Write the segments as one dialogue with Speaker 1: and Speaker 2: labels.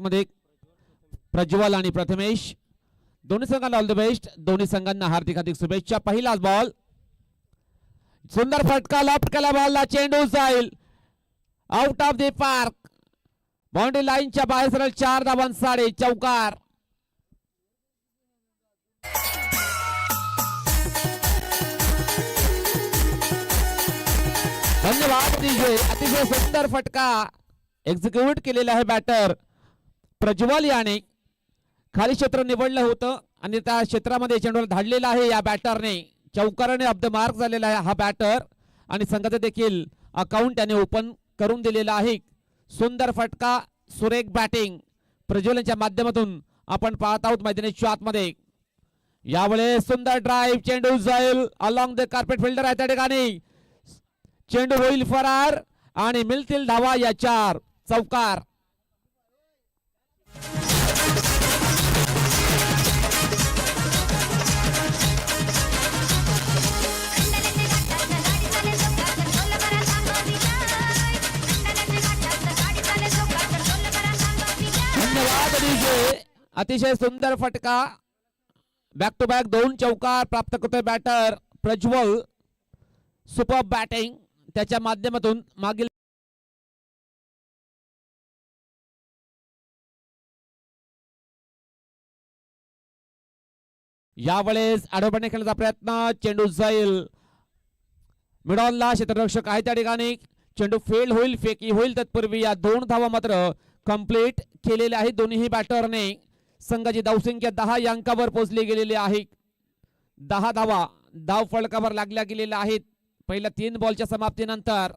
Speaker 1: आतमध्ये प्रज्वल आणि प्रथमेश दोन्ही संघांना ऑल द बेस्ट. दोन्ही संघांना हार्दिक हार्दिक शुभेच्छा. पहिलाच बॉल सुंदर फटका लॉफ्ट केला बॉलला चेंडू जाईल out of the park. Boundary लाईनच्या बाहेर सरळ 4 धावांसाठी चौकार. धन्यवाद डीजे. अतिशय सुंदर फटका एक्झिक्यूट केलेला आहे बॅटर प्रज्वल याने. खाली क्षेत्र निवडलं होतं आणि त्या क्षेत्रामध्ये चेंडूला धाडलेला आहे या बॅटरने. चौकाराने ऑफ द मार्क झालेला आहे हा बॅटर आणि संघाचं देखील अकाउंट त्याने ओपन करून दिलेला आहे. सुंदर फटका सुरेख बॅटिंग प्रज्वलच्या माध्यमातून आपण पाहत आहोत मैदानाच्या आतमध्ये. यावेळेस सुंदर ड्राईव्ह चेंडू जाईल अलॉंग द कार्पेट फिल्डर आहे त्या ठिकाणी. चेंडू होईल फरार आणि मिळतील धावा या 4 चौकार. धन्यवाद डीजे. अतिशय सुंदर फटका बॅक टू बॅक 2 चौकार प्राप्त करतोय बॅटर प्रज्वल. सुपर बॅटिंग त्याच्या माध्यमातून मागील यावेळेस आडोबाने खेळण्याचा प्रयत्न चेंडू जाईल मिडॉनला. क्षेत्ररक्षक आहे त्या ठिकाणी. चेंडू फेल होईल फेकी होईल तत्पूर्वी या 2 धावा मात्र कंप्लीट केलेल्या आहेत दोन्ही बॅटरने. संघाची धावसंख्या 10 या अंकावर पोहोचली गेलेली आहे. 10 धावा धाव फलकावर लागल्या गेलेल्या आहेत. पहिल्या 3 बॉलच्या समाप्तीनंतर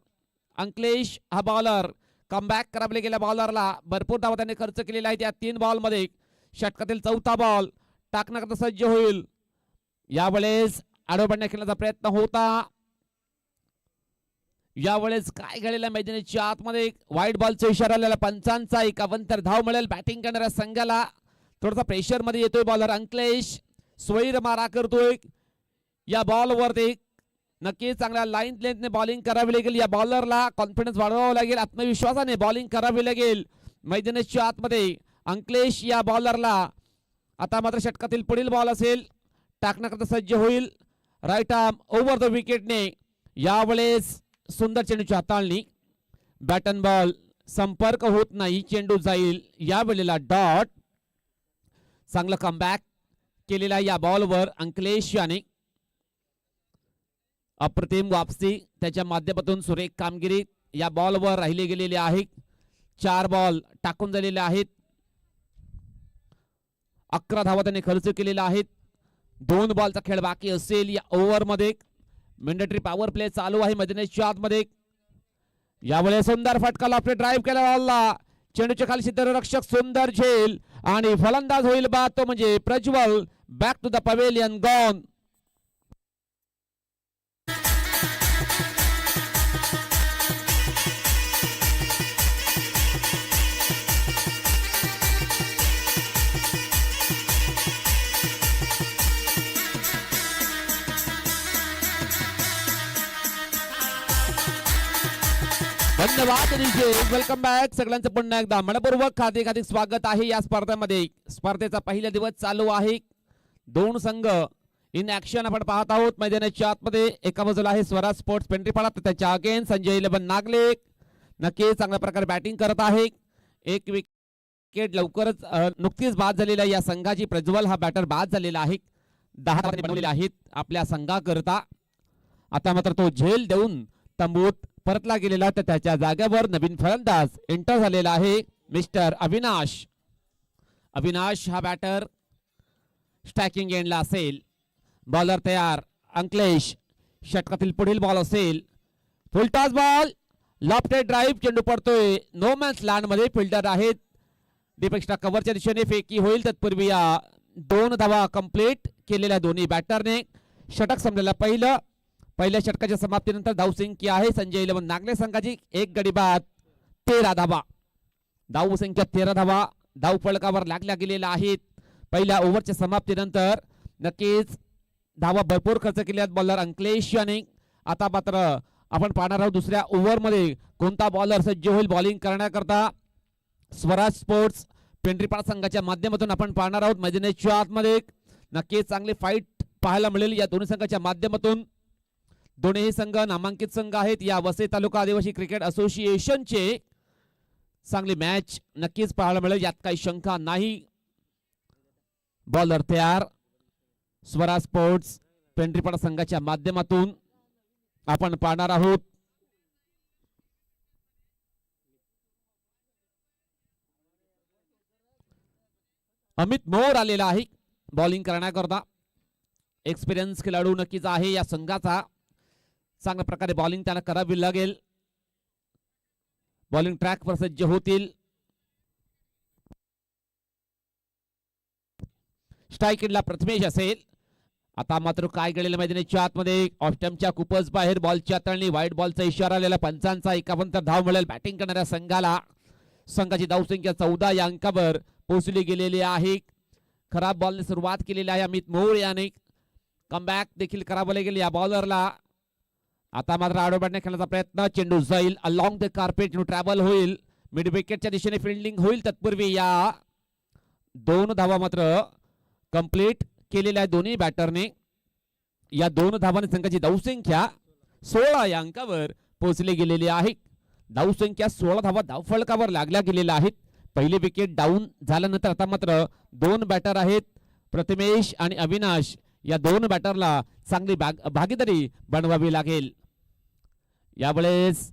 Speaker 1: अंकलेश हा बॉलर कमबॅक करावले गेल्या बॉलरला भरपूर धावा त्याने खर्च केलेला आहे. त्या 3 बॉलमध्ये षटकातील 4था बॉल टाकण्याकरता सज्ज होईल. यावेळेस आडोबाने खेळण्याचा प्रयत्न होता. यावेळेस काय घडलेलं मैदानाच्या आतमध्ये वाईट बॉलचा इशारा आलेला पंचांचा. 51 धाव मिळेल बॅटिंग करणाऱ्या संघाला. थोडासा प्रेशर मध्ये येतोय बॉलर अंकलेश. स्वैर मारा करतोय या बॉलवरती. नक्कीच चांगल्या लाईन लेंथने बॉलिंग करावी लागेल या बॉलरला. कॉन्फिडन्स वाढवावा लागेल. आत्मविश्वासाने बॉलिंग करावी लागेल मैदानाच्या आतमध्ये. अंकलेश या बॉलरला आता मात्र षटकातील पुढील बॉल असेल टाकण्याकरता सज्ज होईल. राईट आर्म ओव्हर द विकेटने. यावेळेस सुंदर चेंडूची हाताळणी बॅट अँड बॉल संपर्क होत नाही. चेंडू जाईल यावेळेला डॉट. चांगलं कमबॅक केलेला या बॉलवर अंकलेश याने. अप्रतिम वापसी त्याच्या माध्यमातून सुरेख कामगिरी या बॉलवर राहिले गेलेले आहे. 4 बॉल टाकून झालेले आहेत. 11 धावा त्याने खर्च केलेला आहेत. 2 बॉलचा खेळ बाकी असेल या ओव्हरमध्ये. मॅन्डेटरी पॉवर प्ले चालू आहे मैदानाच्या आतमध्ये. यावेळेस सुंदर फटका लॉफ्ट ड्राईव्ह केला बॉलला. चेंडूच्या खाली क्षेत्ररक्षक सुंदर झेल आणि फलंदाज होईल बाद तो म्हणजे Prajwal. Back to the pavilion gone. धन्यवाद डीजे. वेलकम बॅक सगळ्यांचं पुन्हा एकदा मनपूर्वक हार्दिक हार्दिक स्वागत आहे या स्पर्धेमध्ये. स्पर्धेचा पहिला दिवस चालू आहे. 2 संघ इन ऍक्शन आपण पाहत आहोत मैदानाच्या आतमध्ये. एका बाजूला आहे स्वराज स्पोर्ट्स पेंट्रीपाडा तर त्याच्या अगेन्स्ट संजय 11 नागले. नक्कीच चांगल्या प्रकारे बॅटिंग करत आहे. 1 विकेट लवकरच नुकतीच बाद झालेला या संघाची प्रज्वल हा बॅटर बाद झालेला आहे. 10 धावा बनवलेल्या आहेत आपल्या संघाकरता. आता मात्र तो झेल देऊन तंबूत परतला गेलेला तर त्याच्या जागेवर नवीन फलंदाज एंटर झालेला आहे मिस्टर अविनाश. अविनाश हा बॅटर स्ट्रायकिंग एंडला असेल. बॉलर तयार अंकलेश. षटकातील पुढील बॉल असेल फुलटॉस बॉल. लॉफ्टेड ड्राईव्ह चेंडू पडतोय नो मॅन्स लँड मध्ये. फिल्डर आहेत डीप एक्स्ट्रा कव्हरच्या दिशेने फेकी होईल तत्पूर्वी 2 धावा कंप्लीट केलेल्या दोन्ही बॅटरने. षटक संपलेला पहिल्या षटकाच्या समाप्तीनंतर धावसंख्या आहे संजय 11 नागले संघाची 1 गडी बाद 13 धावा. धावसंख्या 13 धावा धाव फलकावर लागल्या गेलेल्या आहेत. पहिल्या ओव्हरच्या समाप्तीनंतर नक्कीच धावा भरपूर खर्च केल्यात बॉलर अंकलेश याने. आता मात्र आपण पाहणार आहोत दुसऱ्या ओव्हरमध्ये कोणता बॉलर सज्ज होईल बॉलिंग करण्याकरता. स्वराज स्पोर्ट्स पेंढरीपाडा संघाच्या माध्यमातून आपण पाहणार आहोत मैदानाच्या आतमध्ये. नक्कीच चांगली फाईट पाहायला मिळेल या दोन्ही संघाच्या माध्यमातून. दोन्ही संघ नामांकित संघ आहेत. या वसई तालुका आदिवासी क्रिकेट असोसिएशनचे चांगली मॅच नक्कीच पाहायला मिळेल, यात काही शंका नाही. बॉलर तयार. स्वराज स्पोर्ट्स पेंढरीपाडा संघाच्या माध्यमातून आपण पाहणार आहोत. अमित मोर आलेला आहे बॉलिंग करण्याकरता. एक्सपिरियन्स खेळाडू नक्कीच आहे या संघाचा. चांगल्या प्रकारे बॉलिंग त्याला करावी लागेल. बॉलिंग ट्रॅकवर सज्ज होतील. स्ट्राईकला प्रथमेश असेल. आता मात्र काय घडलेलं मैदानाच्या आतमध्ये ऑस्टमच्या खूपच बाहेर बॉलच्या तळणी व्हाईट बॉलचा इशारा आलेला. पंचांचा 51 धाव मिळेल बॅटिंग करणाऱ्या संघाला. संघाची धावसंख्या 14 या अंकावर पोहोचली गेलेली आहे. खराब बॉलने सुरुवात केलेली आहे अमित मोर याने. कमबॅक देखील करावं लागेल या बॉलरला. आता मात्र आडोबॅटने खेळण्याचा प्रयत्न. चेंडू जाईल अलॉंग द कार्पेट, ट्रॅव्हल होईल मिड विकेटच्या दिशेने फिल्डिंग होईल. तत्पूर्वी या 2 धावा मात्र कंप्लीट केलेल्या आहे दोन्ही बॅटरने. या 2 धावांनी संघाची धावसंख्या 16 या अंकावर पोहोचली गेलेली आहे. धावसंख्या 16 धावा धावफलकावर लागल्या गेलेल्या आहेत. पहिली विकेट डाऊन झाल्यानंतर आता मात्र 2 बॅटर आहेत प्रथमेश आणि अविनाश. या 2 बॅटरला चांगली भागीदारी बनवावी लागेल. यावेळेस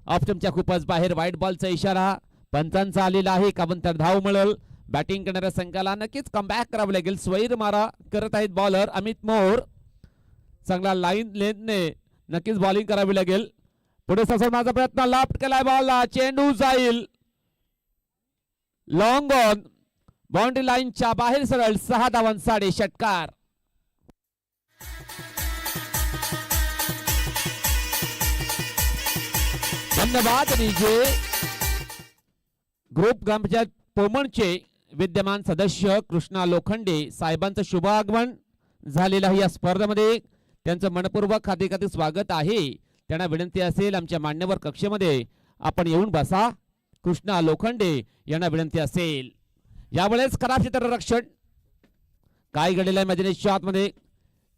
Speaker 1: ऑप्शनच्या खूपच बाहेर व्हाईट बॉलचा इशारा पंचांचा आलेला आहे. 51 धाव मिळेल बॅटिंग करणाऱ्या संघाला. नक्कीच कमबॅक करावं लागेल. स्वैर मारा करत आहेत बॉलर अमित मोर. चांगला लाईन लेंथने नक्कीच बॉलिंग करावी लागेल. पुढे सरसावण्याचा प्रयत्न. लाफ्ट केलाय बॉलला. चेंडू जाईल लॉंग ऑन बाउंड्री लाईनच्या बाहेर सरळ. 6 धावांसाठी षटकार. धन्यवाद. ग्रुप ग्रामपंचायत पोमणचे विद्यमान सदस्य कृष्णा लोखंडे साहेबांचं शुभ आगमन झालेलं आहे या स्पर्धेमध्ये. त्यांचं मनपूर्वक हार्दिक स्वागत आहे. त्यांना विनंती असेल आमच्या मान्यवर कक्षेमध्ये आपण येऊन बसा. कृष्णा लोखंडे यांना विनंती असेल. यावेळेस खराब क्षेत्ररक्षण. काय घडलेलं आहे मैदानाच्या आतमध्ये.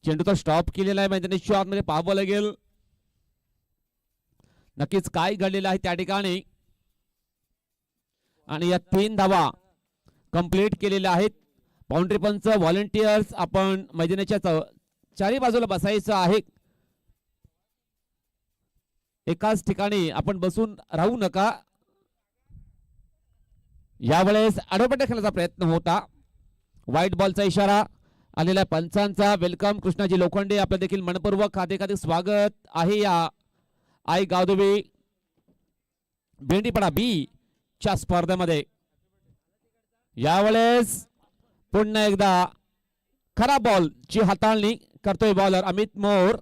Speaker 1: चेंडूचा स्टॉप केलेला आहे मैदानाच्या आतमध्ये. पाहावं लागेल नक्कीच काय घडलेलं आहे त्या ठिकाणी. आणि या 3 धावा कंप्लीट केलेल्या आहेत. बाउंड्री पंच व्हॉलंटियर्स आपण मैदानाच्या चारी बाजूला बसायचं आहे. एकाच ठिकाणी आपण बसून राहू नका. यावेळेस आडोपट्या खेळण्याचा प्रयत्न होता. व्हाईट बॉलचा इशारा आलेला पंचांचा. वेलकम कृष्णाजी लोखंडे. आपलं देखील मनपूर्वक हार्दिक स्वागत आहे या आई गावदेवी भेंडीपाडा बी च्या स्पर्धेमध्ये. यावेळेस पुन्हा एकदा खराब बॉल ची हाताळणी करतोय बॉलर अमित मोर.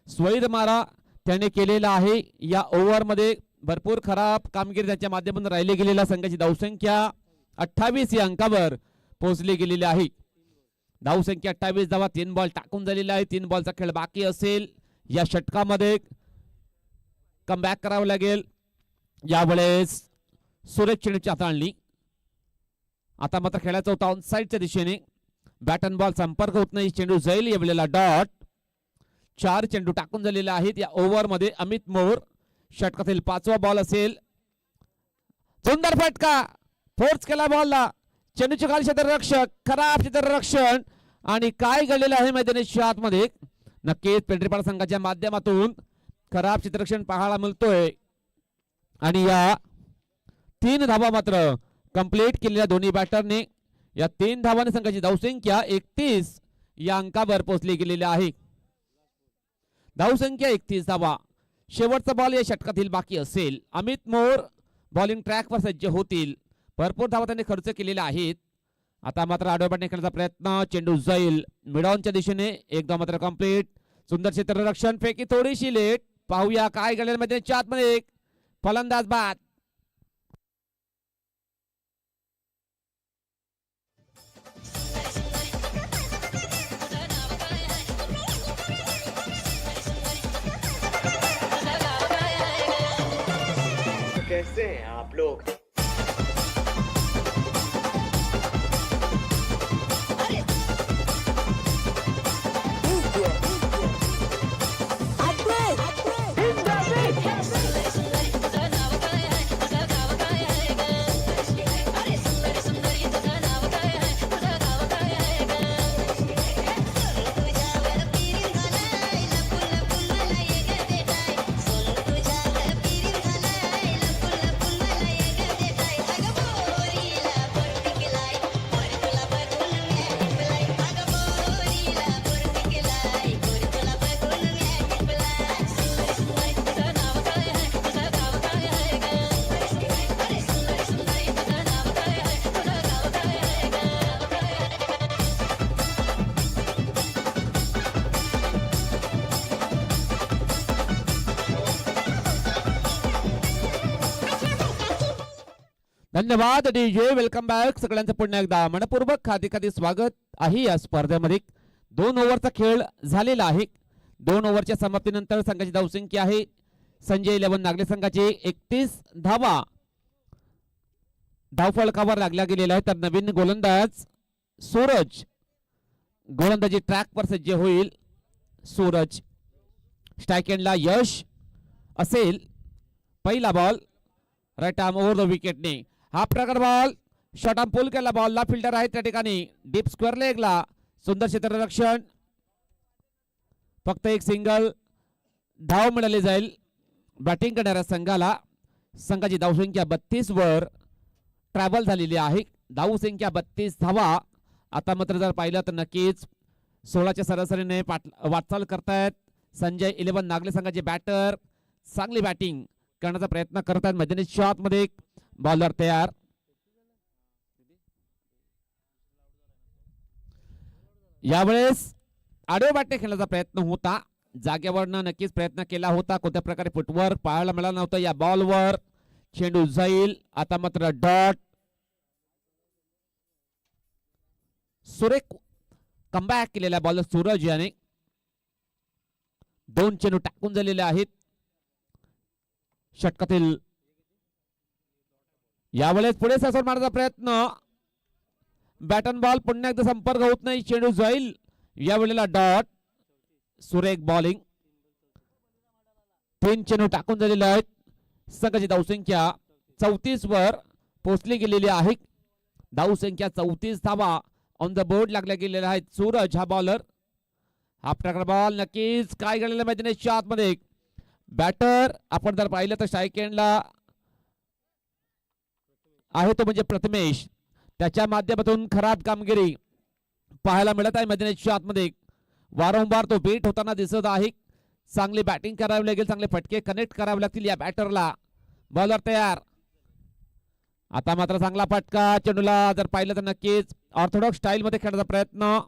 Speaker 1: स्वैर मारा त्याने केलेला आहे या ओव्हर मध्ये. भरपूर खराब कामगिरी त्याच्या माध्यमातून राहिली गेलेल्या संघाची धावसंख्या 28 या अंकावर पोहोचली गेलेली आहे. धावसंख्या 28 धावा. 3 बॉल टाकून झालेला आहे. 3 बॉलचा खेळ बाकी असेल या षटकामध्ये. कमबॅक करावं लागेल. यावेळेस सुरेश चेंडूची हाताळणी. आता मात्र खेळायचा होता ऑन साइडच्या दिशेने. बॅट अँड बॉल संपर्क होत नाही. चेंडू जाईल यावेळेला डॉट. 4 चेंडू टाकून झालेले आहेत या ओव्हर मध्ये. अमित मोर षटकातील 5वा बॉल असेल. सुंदर फटका. फोर्स केला बॉलला. चेंडूचे खाली क्षेत्ररक्षक. खराब क्षेत्ररक्षण. आणि काय घडलेलं आहे मैदानाच्या आतमध्ये. नक्कीच पेंढरीपाडा संघाच्या माध्यमातून खराब क्षेत्ररक्षण पाहायला मिळतोय. आणि या 3 धावा मात्र कंप्लीट केलेल्या दोन्ही बॅटरने. या 3 धावांनी संघाची धावसंख्या 31 या अंकावर पोहोचली गेलेली आहे. धावसंख्या 31 धावा. शेवटचा बॉल या षटकातील बाकी असेल. अमित मोर बॉलिंग ट्रॅकवर सज्ज होतील. भरपूर धावा त्यांनी खर्च केलेल्या आहेत. आता मात्र आडोबॅटने खेळण्याचा प्रयत्न. चेंडू जाईल मिडॉनच्या दिशेने. एकदा मात्र कंप्लीट. सुंदर क्षेत्ररक्षण. फेकी थोडीशी लेट. पाहूया काय घडलेलं मैदानाच्या आतमध्ये. फलंदाज बाद.
Speaker 2: कैसे हैं आप लोग.
Speaker 1: धन्यवाद डीजे. वेलकम बॅक सगळ्यांचं पुन्हा एकदा मनपूर्वक खादी स्वागत आहे या स्पर्धेमध्ये. 2 ओव्हरचा खेळ झालेला आहे. 2 ओव्हरच्या समाप्तीनंतर संघाची धावसंख्या आहे संजय 11 नागले संघाची 31 धावा धावफलकावर लागला गेलेला आहे. तर नवीन गोलंदाज सूरज गोलंदाजी ट्रॅकवर सज्ज होईल. सूरज स्ट्राइक एंडला यश असेल. पहिला ball right arm over the विकेटने. हा प्रकार बॉल शॉर्ट आर्म पुल केला. बॉलला फिल्डर आहे त्या ठिकाणी डीप स्क्वेअर लेगला. सुंदर क्षेत्ररक्षण. फक्त एक सिंगल धाव मिळाली जाईल बॅटिंग करणाऱ्या संघाला. संघाची धावसंख्या 32 वर ट्रॅव्हल झालेली आहे. धावसंख्या 32 धावा. आता मात्र जर पाहिलं तर नक्कीच 16च्या सरासरीने वाटचाल करतायत संजय 11 नागले संघाचे बॅटर. चांगली बॅटिंग करण्याचा प्रयत्न करतायत. मैदानी शॉट मध्ये बॉलर तयार. यावेळेस आडवे बॅटने खेळण्याचा प्रयत्न होता. जागेवरनं नक्कीच प्रयत्न केला होता. कोणत्या प्रकारे फुटवर पाहायला मिळालं नव्हतं. या बॉलवर चेंडू जाईल. आता मात्र डॉट. सुरेख कमबॅक केलेल्या बॉलर सूरज याने 2 चेंडू टाकून झालेले आहेत षटकातील. यावेळेस पुढे सासर मारण्याचा प्रयत्न. बॅटन बॉल पुन्हा एकदा संपर्क होत नाही. चेंडू जाईल. यावेळेला डॉट. सुरेख बॉलिंग. 3 चेंडू टाकून झालेले आहेत. संघाची धावसंख्या 34 वर पोहोचली गेलेली आहे. धावसंख्या 34 धावा ऑन द बोर्ड लागल्या गेलेल्या आहेत. सूरज हा बॉलर. हा प्रकार बॉल नक्कीच काय घडलेलं मैदानाच्या आतमध्ये. बॅटर आपण जर पाहिलं तर स्ट्राइक एंडला आहे तो म्हणजे प्रथमेश. त्याच्या माध्यमातून खराब कामगिरी पाहायला मिळत आहे मैदानाच्या आतमध्ये. वारंवार तो बीट होताना दिसत आहे. चांगली बॅटिंग करावी लागेल. चांगले फटके कनेक्ट करावे लागतील या बॅटरला. बॉलर तयार. आता मात्र चांगला फटका. चेंडूला जर पाहिलं तर नक्कीच ऑर्थोडॉक्स स्टाईल मध्ये खेळण्याचा प्रयत्न.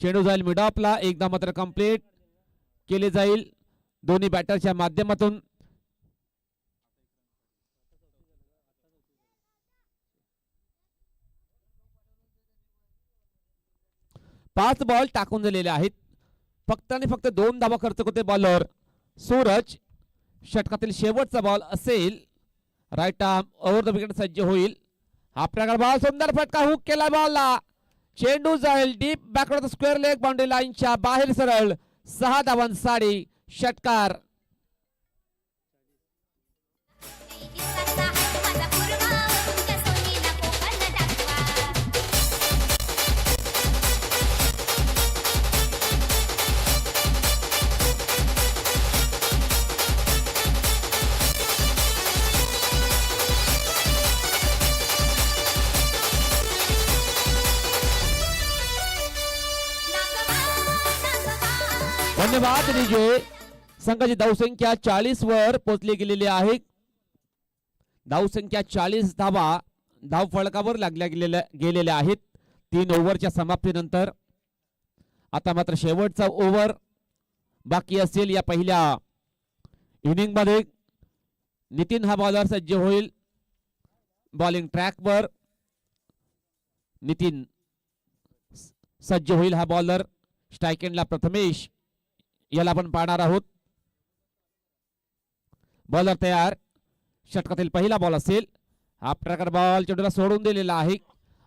Speaker 1: चेंडू जाईल मिड ऑफला. एकदा मात्र कंप्लीट केले जाईल दोन्ही बॅटरच्या माध्यमातून. पाच बॉल टाकून झालेले आहेत. फक्त आणि फक्त 2 धावा खर्च होते बॉलर सूरज. षटकातील शेवटचा बॉल असेल. Right arm over the wicket सज्ज होईल. हा प्रकार बॉल सुंदर फटका हुक केला बॉलला. चेंडू जाईल deep backward square leg boundary लाईनच्या बाहेर सरळ. 6 धावांसाठी षटकार. धन्यवाद डीजे. संघाची धावसंख्या 40 वर पोहोचली गेलेली आहे. धावसंख्या 40 धावा धाव फलकावर लागल्या गेलेल्या आहेत 3 ओव्हरच्या समाप्तीनंतर. आता मात्र शेवटचा ओव्हर बाकी असेल या पहिल्या इनिंग मध्ये. नितीन हा बॉलर सज्ज होईल बॉलिंग ट्रॅकवर. नितीन सज्ज होईल हा बॉलर. स्ट्राइक एंडला प्रथमेश याला आपण पाहणार आहोत. बॉलर तयार. षटकातील पहिला बॉल असेल. हा प्रकार बॉल चेंडूला सोडून दिलेला आहे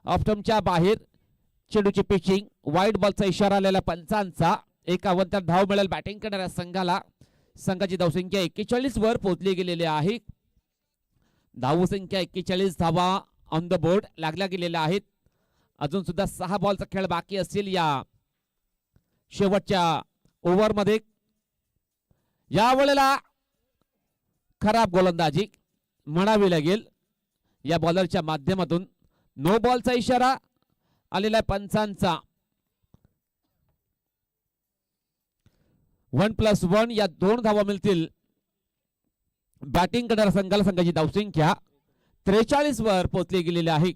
Speaker 1: ऑफ स्टंपच्या बाहेर. चेंडूची पिचिंग वाईड बॉलचा इशारा आलेला पंचांचा. 51 धाव मिळेल बॅटिंग करणाऱ्या संघाला. संघाची धावसंख्या 41 वर पोहोचली गेलेली आहे. धावसंख्या 41 धावा ऑन द बोर्ड लागल्या गेलेल्या आहेत. अजून सुद्धा 6 बॉलचा खेळ बाकी असेल या शेवटच्या ओव्हर मध्ये. यावेळेला खराब गोलंदाजी म्हणावी लागेल या बॉलरच्या माध्यमातून. नो बॉलचा इशारा आलेला पंचांचा. 1+1 या 2 धावा मिळतील बॅटिंग करणाऱ्या संघाला. संघाची धावसंख्या 43 वर पोहोचली गेलेली आहे.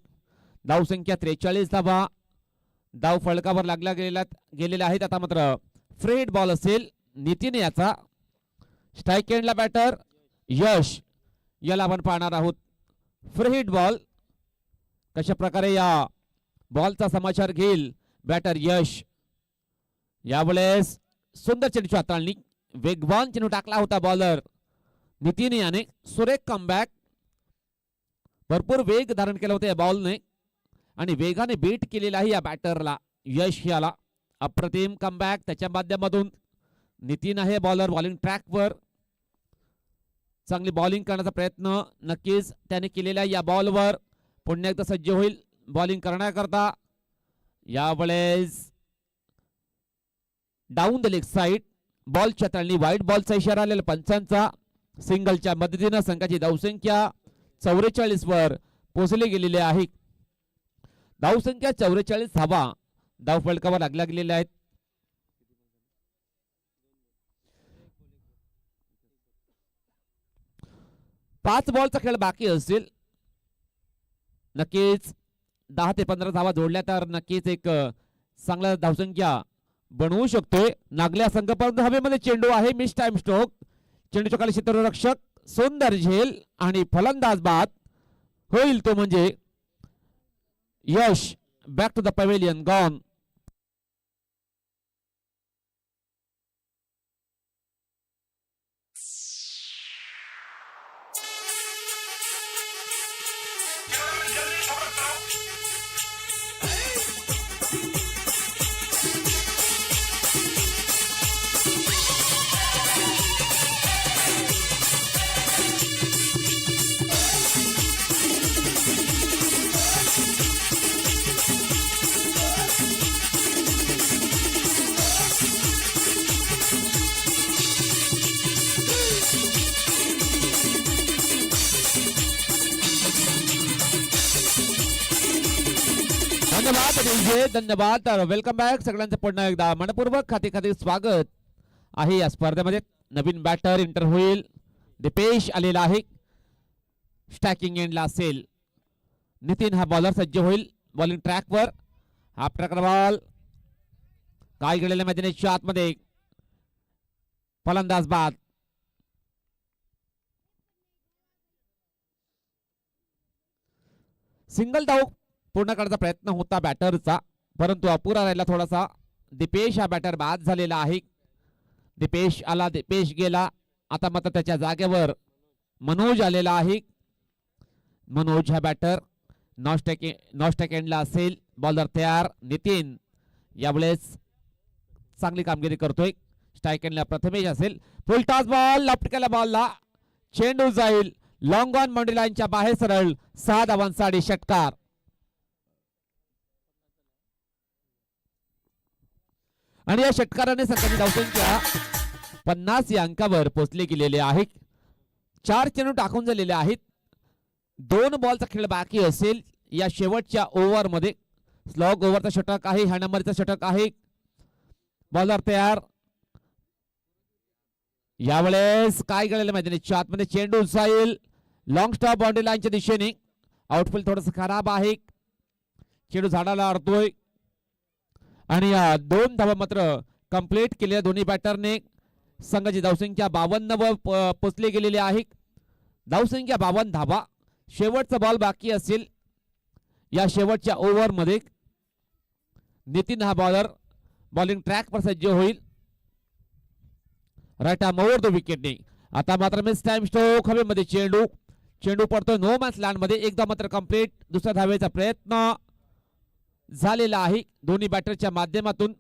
Speaker 1: धावसंख्या 43 धावा धाव फलकावर लागल्या गेलेल्या आहेत. आता मात्र फ्री हिट बॉल असेल नितीन याचा. स्ट्राइक एंडला बॅटर यश याला आपण पाहणार आहोत. फ्री हिट बॉल कशा प्रकारे या बॉलचा समाचार घेईल बॅटर यश. यावेळेस सुंदर चेंडूची हाताळणी, वेगवान चेंडू टाकला होता बॉलर नितीन याने. सुरेख कमबॅक, भरपूर वेग धारण केला होता या बॉलने आणि वेगाने बीट केलेला आहे या बॅटरला यश याला. अप्रतिम कमबॅक त्याच्या माध्यमातून. नितीन आहे बॉलर बॉलिंग ट्रॅकवर, चांगली बॉलिंग करण्याचा प्रयत्न नक्कीच त्याने केलेला या बॉलवर. पुन्हा एकदा सज्ज होईल बॉलिंग करण्याकरता. यावेळेस down the leg side बॉलच्या Talni वाईट बॉलचा इशारा आलेला पंचांचा. सिंगलच्या मदतीनं संघाची धावसंख्या 44 वर पोहोचली गेलेली आहे. धावसंख्या 44 धावा धावफलकावर लागल्या गेलेल्या आहेत. पाच बॉलचा खेळ बाकी असेल, नक्कीच 10 ते 15 धावा जोडल्या तर नक्कीच एक चांगला धावसंख्या बनवू शकतोय. नागल्या संघापर्यंत हवेमध्ये चेंडू आहे, मिस टाइम स्ट्रोक. चेंडूच्या खाली क्षेत्ररक्षक सुंदर झेल आणि फलंदाज बाद होईल तो म्हणजे Yash. Back to the pavilion gone. धन्यवाद धन्यवाद. वेलकम बॅक सगळ्यांचं पुन्हा एकदा मनपूर्वक खाते स्वागत आहे या स्पर्धेमध्ये. नवीन बॅटर इंटर होईल, दीपेश आलेला आहे. स्टॅकिंग एंडला असेल नितीन, हा बॉलर सज्ज होईल बॉलिंग ट्रॅकवर. हा प्रकार बॉल काय गेलेल्या मैदानाच्या आतमध्ये, फलंदाज बाद. सिंगल धाव पूर्ण करण्याचा प्रयत्न होता बॅटरचा, परंतु अपुरा राहिला थोडासा. दीपेश हा बॅटर बाद झालेला आहे. दीपेश आला, दीपेश गेला. आता मात्र त्याच्या जागेवर मनोज आलेला आहे. मनोज हा बॅटर नॉस्टॅक एंडला असेल. बॉलर तयार नितीन यावेळेस चांगली कामगिरी करतोय. स्ट्राईक एंडला प्रथमेश असेल. फुल टॉस बॉल, लपटकेला बॉलला चेंडू जाईल लॉंग ऑन बाउंड्री लाईनच्या बाहेर सरळ. 6 धावांसाठी षटकार. आणि या षटकाराने संघाची धावसंख्या 50 या अंकावर पोहोचले गेलेले आहे. 4 चेंडू टाकून झालेले आहेत. 2 बॉलचा खेळ बाकी असेल या शेवटच्या ओव्हर मध्ये. स्लॉग ओव्हरचा षटक आहे, ह्या नंबरचा षटक आहे. बॉलर तयार. यावेळेस काय घडलेलं मैदानाच्या आतमध्ये चेंडू जाईल लॉंग स्टॉप बाउंड्री लाईनच्या दिशेने. आउटफील्ड थोडंसं खराब आहे, चेंडू झाडाला अडतोय. आणि 2 धावा मात्र कंप्लीट केलेल्या दोन्ही बॅटरने. संघाची धावसंख्या 52 वर पोहोचली गेलेली आहे. धावसंख्या 52 धावा. शेवटचा बॉल बाकी असेल या शेवटच्या ओव्हर मध्ये. नितीन हा बॉलर बॉलिंग ट्रॅक पर सज्ज होईल. राईट आर्म ओव्हर द विकेटने. आता मात्र मिस टाइम स्ट्रोक, हवेमध्ये चेंडू पडतोय नो मॅच लँड मध्ये. एकदा मात्र कंप्लीट. दुसऱ्या धावेचा प्रयत्न झालेला आहे दोन्ही बॅटरच्या माध्यमातून.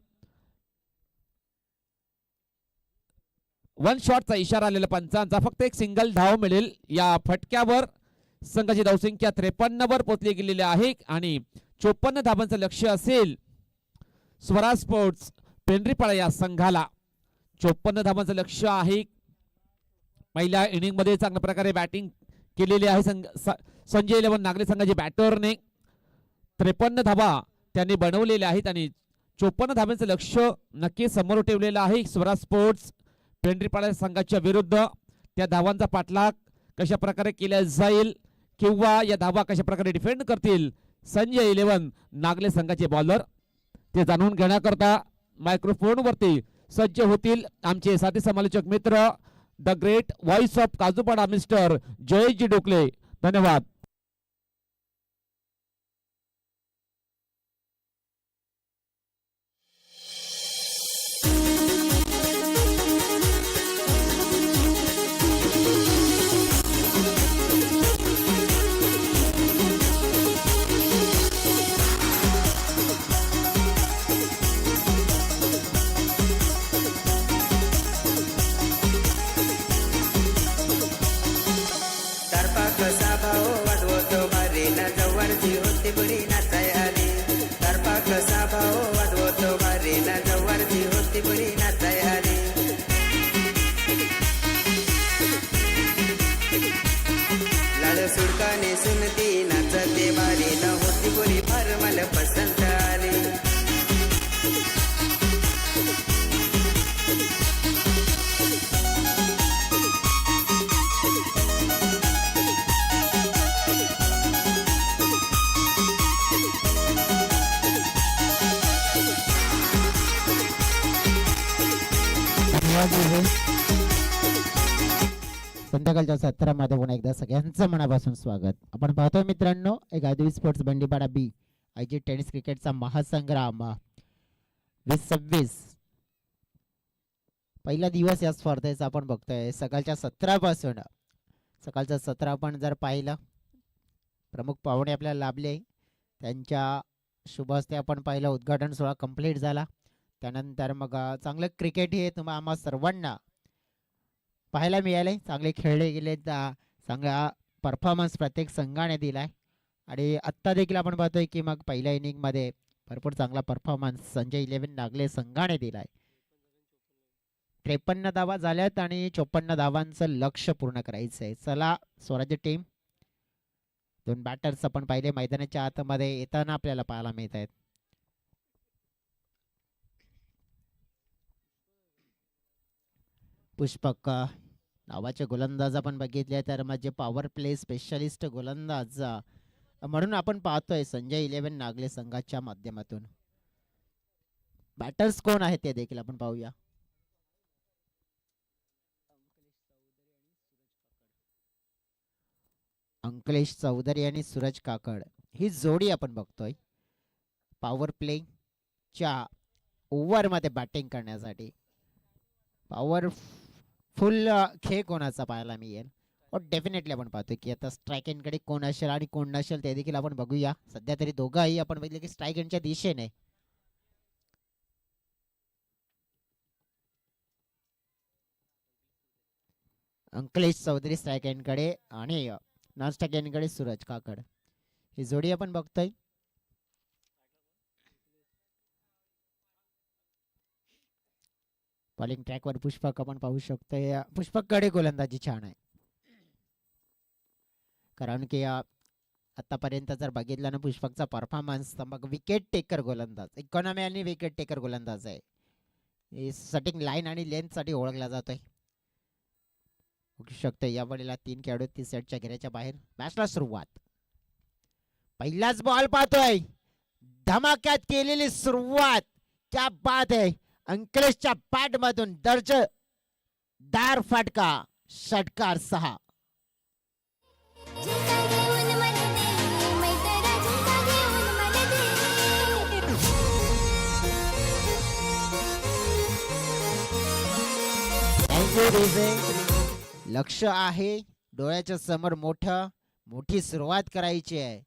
Speaker 1: 1 शॉटचा इशारा आलेला पंचांचा. फक्त एक सिंगल धाव मिळेल या फटक्यावर. संघाची धावसंख्या 53 वर पोहोचली गेलेली आहे आणि 54 धावांचं लक्ष्य असेल स्वराज स्पोर्ट्स पेंढरीपाडा या संघाला. 54 धावांचं लक्ष्य आहे. पहिल्या इनिंग मध्ये चांगल्या प्रकारे बॅटिंग केलेली आहे संजय 11 नागरी संघाच्या बॅटरने. 53 धावा त्यांनी बनवलेल्या आहेत आणि 54 धावांचं लक्ष्य नक्की समोर ठेवलेलं आहे स्वराज स्पोर्ट्स पेंढरीपाडा संघाच्या विरुद्ध. त्या धावांचा पाठलाग कशा प्रकारे केला जाईल किंवा या धावा कशा प्रकारे डिफेंड करतील संजय 11 नागले संघाचे बॉलर, ते जाणून घेण्याकरता मायक्रोफोन वरती सज्ज होतील आमचे साथी समालोचक मित्र the great voice of Kajupada mister Jayeshji Dokle. धन्यवाद.
Speaker 2: संध्याकाळच्या सत्रामध्ये पुन्हा एकदा सगळ्यांचं मनापासून स्वागत. आपण पाहतोय मित्रांनो, एक आदिवासी स्पोर्ट्स बंडीपाडा बी आयोजित टेनिस क्रिकेटचा महासंग्राम 2026 पहिला दिवस या स्पर्धेचा आपण बघतोय. सकाळच्या सत्रापासून सकाळचं सत्र आपण जर पाहिलं, प्रमुख पाहुणे आपल्याला लाभले, त्यांच्या शुभ हस्ते आपण पाहिलं उद्घाटन सोहळा कंप्लीट झाला. त्यानंतर मग चांगलं क्रिकेट हे तुम्हाला आम्हा सर्वांना पाहायला मिळाले. चांगले खेळले गेले, चांगला परफॉर्मन्स प्रत्येक संघाने दिलाय. आणि आत्ता देखील आपण पाहतोय की मग पहिल्या इनिंगमध्ये भरपूर चांगला परफॉर्मन्स संजय 11 नागले संघाने दिलाय. 53 धावा झाल्यात आणि 54 धावांचं लक्ष पूर्ण करायचं आहे. चला स्वराज्य टीम, दोन बॅटर्स आपण पाहिले मैदानाच्या आतमध्ये येताना आपल्याला पाहायला मिळत आहेत. पुष्पक नावाचे गोलंदाज आपण बघितले तर म्हणजे पॉवर प्ले स्पेशलिस्ट गोलंदाज म्हणून आपण पाहतोय संजय 11 नागले संघाच्या माध्यमातून. बॅटर्स कोण आहेत ते देखील आपण पाहूया. अंकलेश चौधरी आणि सूरज काकड ही जोडी आपण बघतोय पॉवर प्ले च्या ओव्हर मध्ये बॅटिंग करण्यासाठी. पॉवरफुल खेळ कोणाचा पाहायला मिळेल, और डेफिनेटली आपण पाहतोय की आता स्ट्राईक एंडकडे कोण असेल आणि कोण नसेल ते देखील आपण बघूया. सध्या तरी दोघंही आपण बघितले की स्ट्राईक एंडच्या दिशेने. अंकलेश चौधरी स्ट्राईक एंडकडे आणि नॉन स्ट्राईक एंडकडे सूरज काकड ही जोडी आपण बघतोय. बॉलिंग ट्रॅकवर पुष्पक आपण पाहू शकतोय. पुष्पककडे गोलंदाजी छान आहे, कारण की आतापर्यंत जर बघितलं ना पुष्पकचा परफॉर्मन्स, तर मग विकेट टेकर गोलंदाज, इकॉनॉमी आणि विकेट टेकर गोलंदाज आहे. सेटिंग लाईन आणि लेंथ साठी ओळखला जातोय. बघू शकतो या वेळेला 3 खेळाडू 30 सेटच्या घेऱ्याच्या बाहेर. मॅचला सुरुवात, पहिलाच बॉल पाहतोय, धमाक्यात केलेली सुरुवात, क्या बात आहे. अंकलेशच्या बॅट मधून दर्जेदार फटका, षटकार 6. लक्ष आहे डोळ्याच्या समोर, मोठी सुरुवात करायची आहे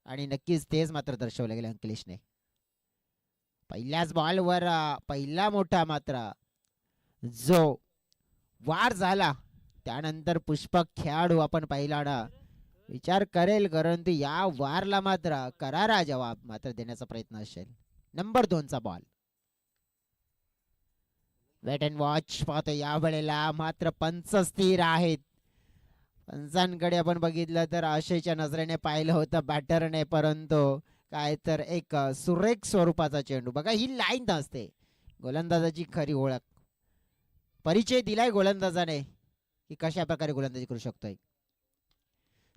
Speaker 2: आणि नक्कीच तेच मात्र दर्शवले गेले अंकलेशने. पहिल्याच बॉलवर पहिला मोठा मात्र जो वार झाला, त्यानंतर पुष्पक खेळाडू आपण पाहिला ना विचार करेल, परंतु या वारला मात्र करारा जवाब मात्र देण्याचा प्रयत्न असेल. नंबर 2 चा बॉल. वेट अँड वॉच पाहतो या वेळेला मात्र पंच स्थिर आहेत. पंचांकडे आपण बघितलं तर आशेच्या नजरेने पाहिलं होतं बॅटरने, परंतु काय तर एक सुरेख स्वरूपाचा चेंडू. बघा ही लाईन असते गोलंदाजाची खरी ओळख, परिचय दिलाय गोलंदाजाने की कशा प्रकारे गोलंदाजी करू शकतोय.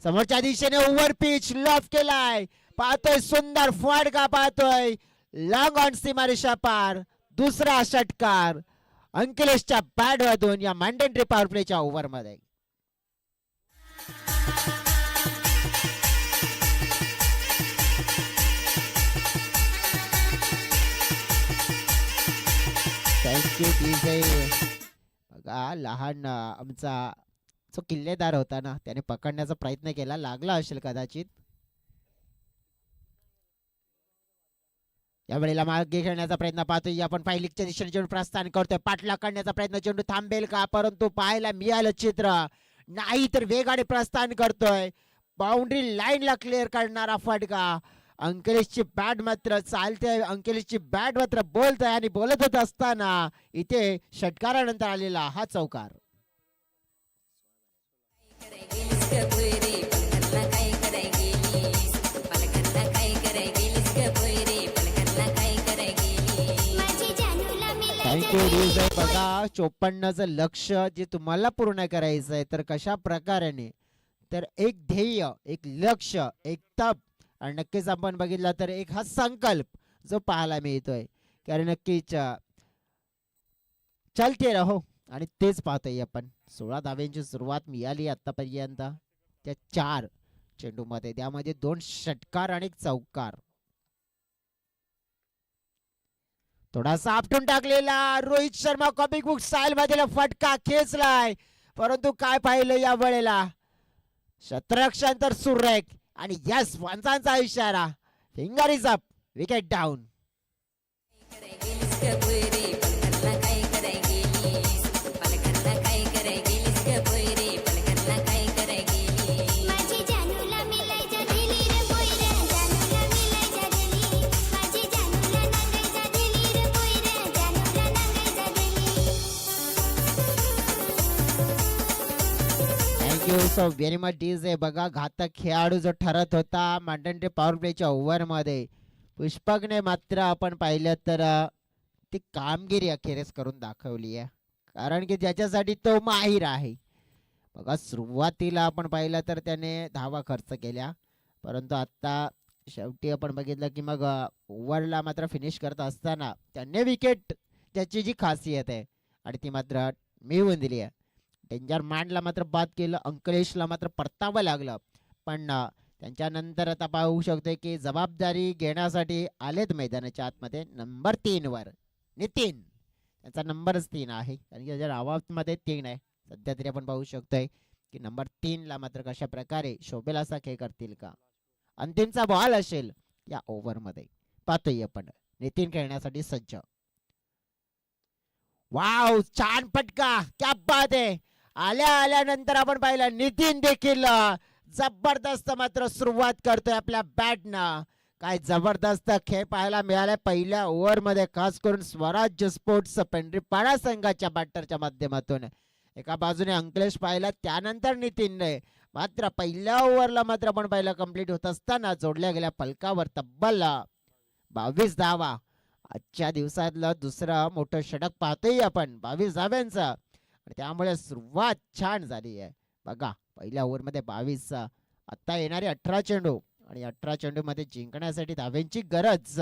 Speaker 2: समोरच्या दिशेने ओव्हर पिच लॉफ केलाय, पाहतोय सुंदर फटका, पाहतोय लॉंग ऑन सीमारेषा पार, दुसरा षटकार अंकलेशच्या बॅट मधून या मॅन्डेटरी पॉवर प्लेच्या ओव्हर मध्ये. Thank you TJ. बघा लहान आमचा जो किल्लेदार होता ना, त्याने पकडण्याचा प्रयत्न केला, लागला असेल कदाचित. या वेळेला मागे खेळण्याचा प्रयत्न पाहतोय आपण, पायलिकच्या दिशेने चेंडू प्रस्थान करतोय, पाठला काढण्याचा प्रयत्न, चेंडू थांबेल का, परंतु पाहायला मिळालं चित्र नाही, तर वेगाने प्रस्थान करतोय. बाउंड्री लाईनला क्लिअर करणारा फटका. अंकलेशची बॅट मात्र चालते, अंकलेशची बॅट मात्र बोलतोय आणि बोलत असताना इथे षटकारानंतर आलेला हा चौकार. बघा 54चं लक्ष जे तुम्हाला पूर्ण करायचं आहे, तर कशा प्रकारे, तर एक ध्येय, एक लक्ष, एक तप, आणि नक्कीच आपण बघितला तर एक हा संकल्प जो पाहायला मिळतोय. कारण नक्कीच चलते रहो आणि तेच पाहतोय आपण. 16 धाव्यांची सुरुवात मिळाली आतापर्यंत त्या 4 चेंडूमध्ये, त्यामध्ये 2 षटकार आणि 1 चौकार. थोडासा आपटून टाकलेला Rohit Sharma comic book style मध्ये फटका खेचलाय, परंतु काय पाहिलं या वेळेला क्षेत्ररक्षण सुरेख आणि यस पंचांचा इशारा, finger is up, wicket down. Thank you so very much DJ. बघा घातक खेळाडू जो ठरत होता मॅन्डेटरी पॉवर प्लेच्या ओव्हरमध्ये, पुष्पकने मात्र आपण पाहिलं तर ती कामगिरी अखेरीस करून दाखवली आहे, कारण की ज्याच्यासाठी तो माहीर आहे. बघा सुरुवातीला आपण पाहिलं तर त्याने धावा खर्च केल्या, परंतु आता शेवटी आपण बघितलं की मग ओव्हरला मात्र फिनिश करत असताना त्याने विकेट, त्याची जी खासियत आहे आणि ती मात्र मिळवून दिली आहे. डेंजर मॅनला मात्र बाद केलं, अंकलेशला मात्र परतावं लागलं, पण त्यांच्यानंतर आता पाहू शकतोय की जबाबदारी घेण्यासाठी आलेत मैदानाच्या आतमध्ये नंबर 3 वर नितीन. त्यांचा नंबरच 3 आहे आणि त्याच्या नावामध्ये 3 आहे. सध्या तरी आपण पाहू शकतोय की नंबर 3 ला मात्र कशा प्रकारे शोभेल असा खेळ करतील का. अंतिमचा बॉल असेल या ओव्हरमध्ये. पाहतोय आपण नितीन खेळण्यासाठी सज्ज. वाव, छान फटका, क्या बात आहे. आल्यानंतर आपण पाहिलं नितीन देखील जबरदस्त मात्र सुरुवात करतोय आपल्या बॅटनं. काय जबरदस्त खेळ पाहायला मिळाला पहिल्या ओव्हरमध्ये, खास करून स्वराज्य स्पोर्ट्स पेंढरीपाडा संघाच्या बॅटरच्या माध्यमातून. एका बाजूने अंकलेश पाहिला, त्यानंतर नितीनने मात्र पहिल्या ओव्हरला मात्र आपण पाहिलं कंप्लीट होत असताना जोडल्या गेल्या फलकावर तब्बल 22 धावा. आजच्या दिवसातलं दुसरं मोठं षटक पाहतोय आपण 22 धाव्यांचं, त्यामुळे सुरुवात छान झाली आहे. बघा पहिल्या ओव्हरमध्ये 22, आता येणारे 18 चेंडू आणि 18 चेंडू मध्ये जिंकण्यासाठी धाव्यांची गरज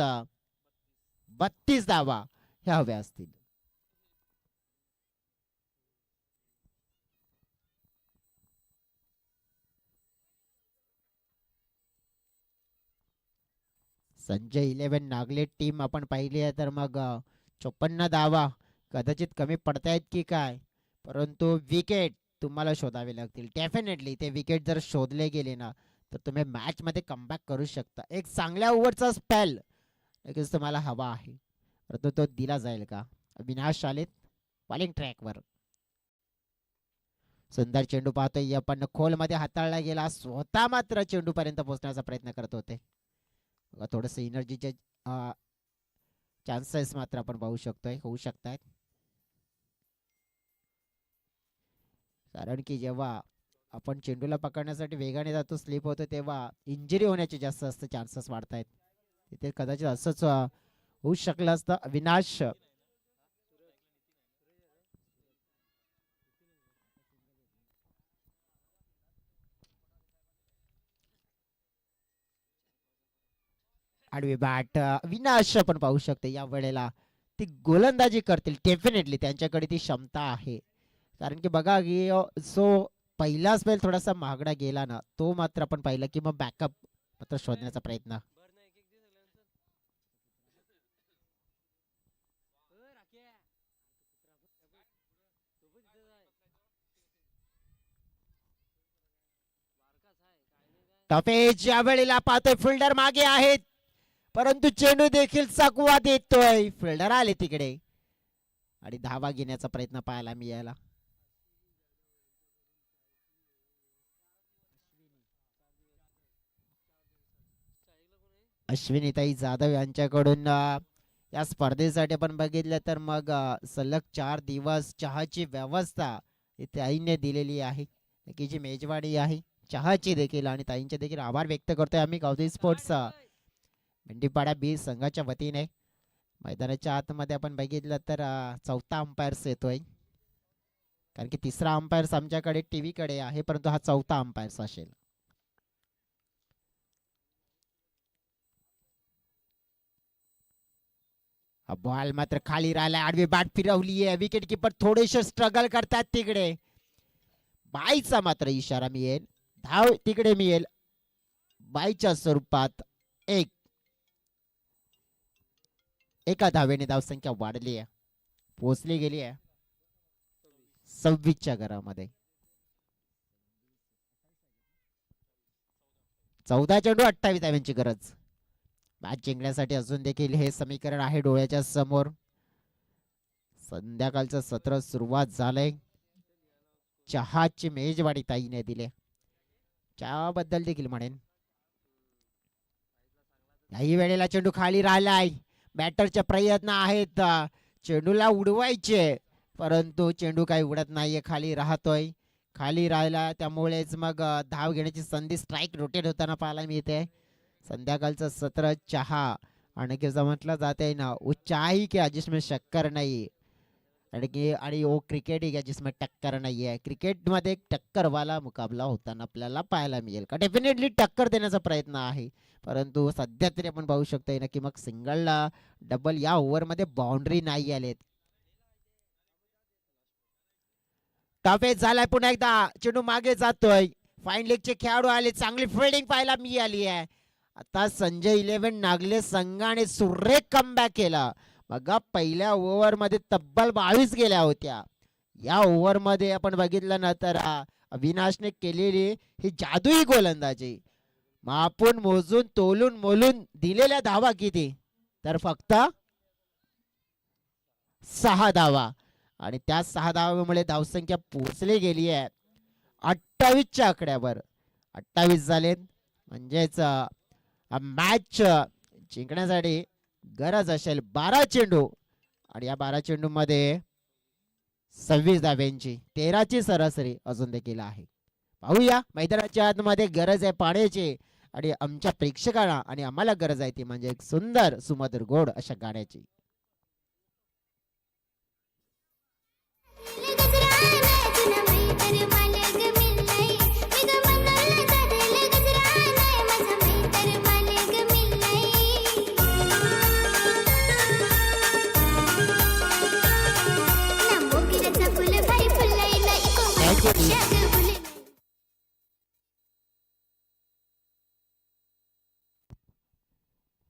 Speaker 2: 32 धावा ह्या हव्या असतील. संजय 11 नागले टीम आपण पाहिली आहे तर मग 54 धावा कदाचित कमी पडतायत की काय, परंतु विकेट तुम्हाला शोधावे लागतील. डेफिनेटली ते विकेट जर शोधले गेले ना तर तुम्ही मॅच मध्ये कमबॅक करू शकता. एक चांगल्या ओव्हरचा स्पेल नक्कीच तुम्हाला हवा आहे, परंतु तो दिला जाईल का. अविनाश आलेत बॉलिंग ट्रॅकवर. सुंदर चेंडू पाहतोय आपण, खोल मध्ये हाताळला गेला, स्वतः मात्र चेंडू पर्यंत पोहोचण्याचा प्रयत्न करत होते. थोडस एनर्जीचे चान्सेस मात्र आपण पाहू शकतोय होऊ शकतात, कारण की जेव्हा आपण चेंडूला पकडण्यासाठी वेगाने जातो, स्लिप होतो, तेव्हा इंजुरी होण्याचे जास्त चान्सेस वाढत आहेत. तिथे कदाचित असंच होऊ शकलं असतं. अविनाश आडवी बॅट, अविनाश आपण पाहू शकतो या वेळेला ती गोलंदाजी करतील. डेफिनेटली त्यांच्याकडे ती क्षमता आहे, कारण की बघा की सो पहिला स्पेल थोडासा महागडा गेला ना, तो मात्र आपण पाहिलं की मग बॅकअप मात्र शोधण्याचा प्रयत्न. टॉपेज या वेळेला पाहतोय फिल्डर मागे आहेत, परंतु चेंडू देखील चकवा देतोय. फिल्डर आले तिकडे आणि धावा घेण्याचा प्रयत्न पाहायला मिळाला. अश्विनीताई जाधव यांच्याकडून या स्पर्धेसाठी आपण बघितलं तर मग सलग 4 दिवस चहाची व्यवस्था इथे आईने दिलेली आहे. की जी मेजवानी आहे चहाची देखील, आणि ताईंचे देखील आभार व्यक्त करतोय आम्ही गावठी स्पोर्ट्स मेंढीपाडा बी संघाच्या वतीने. मैदानाच्या आतमध्ये आपण बघितलं तर चौथा अंपायर्स येतोय, कारण की तिसरा अंपायर्स आमच्याकडे टीव्ही कडे आहे, परंतु हा चौथा अंपायर्स असेल. हा बॉल मात्र खाली राहिला, आडवी बॅट फिरवली आहे, विकेट किपर थोडेसे स्ट्रगल करतात तिकडे. बाईचा मात्र इशारा मिळेल, धाव तिकडे मिळेल बाईच्या स्वरूपात. एका धावेने धावसंख्या वाढली आहे, पोहोचली गेली आहे 26च्या घरामध्ये. 14 चेंडू 28 धाव्यांची गरज मॅच जिंकण्यासाठी. अजून देखील हे समीकरण आहे डोळ्याच्या समोर. संध्याकाळचं सत्र सुरुवात झालंय. चहाची मेजवानी ताईने दिली, चहाबद्दल देखील म्हणेन. याही वेळेला चेंडू खाली राहिलाय, बॅटरचे प्रयत्न आहेत चेंडूला उडवायचे, परंतु चेंडू काही उडत नाहीये, खाली राहतोय. खाली राहिला त्यामुळेच मग धाव घेण्याची संधी स्ट्राईक रोटेट होताना पाहायला मिळते. संध्याकाळचं सत्र चहा आणि कसं म्हटलं जाते ना, वो चाय क्या जिसमें शक्कर नाही आणि वो क्रिकेट ही जिसमें टक्कर नाही आहे. क्रिकेटमध्ये एक टक्करवाला मुकाबला होताना आपल्याला पाहायला मिळेल का? डेफिनेटली टक्कर देण्याचा प्रयत्न आहे, परंतु सध्या तरी आपण पाहू शकतोय ना की मग सिंगलला डबल या ओव्हरमध्ये बाउंड्री नाही आलेत. टॉपेज झालाय पुन्हा एकदा, चेंडू मागे जातोय. फाईन लेगचे खेळाडू आले, चांगली फिल्डिंग पाहायला मिळाली आहे. आता संजय 11 नागले संघाने सुरेख कमबॅक केला. बघा पहिल्या ओव्हर मध्ये तब्बल 22 गेल्या होत्या. या ओव्हर मध्ये आपण बघितलं ना तर अविनाशने केलेली ही जादुई गोलंदाजी, मापून मोजून तोलून मोलून दिलेल्या धावा किती, तर फक्त 6 धावा. आणि त्या 6 धावामुळे धावसंख्या पोहोचली गेली आहे 28च्या आकड्यावर. 28 झालेत, म्हणजेच मॅच जिंकण्यासाठी गरज असेल 12 चेंडू, आणि या 12 चेंडू मध्ये 26 धाव्यांची 13ची सरासरी अजून देखील आहे. पाहूया, मैदानाच्या आतमध्ये गरज आहे पाण्याची, आणि आमच्या प्रेक्षकांना आणि आम्हाला गरज आहे ती म्हणजे एक सुंदर सुमधुर गोड अशा गाण्याची.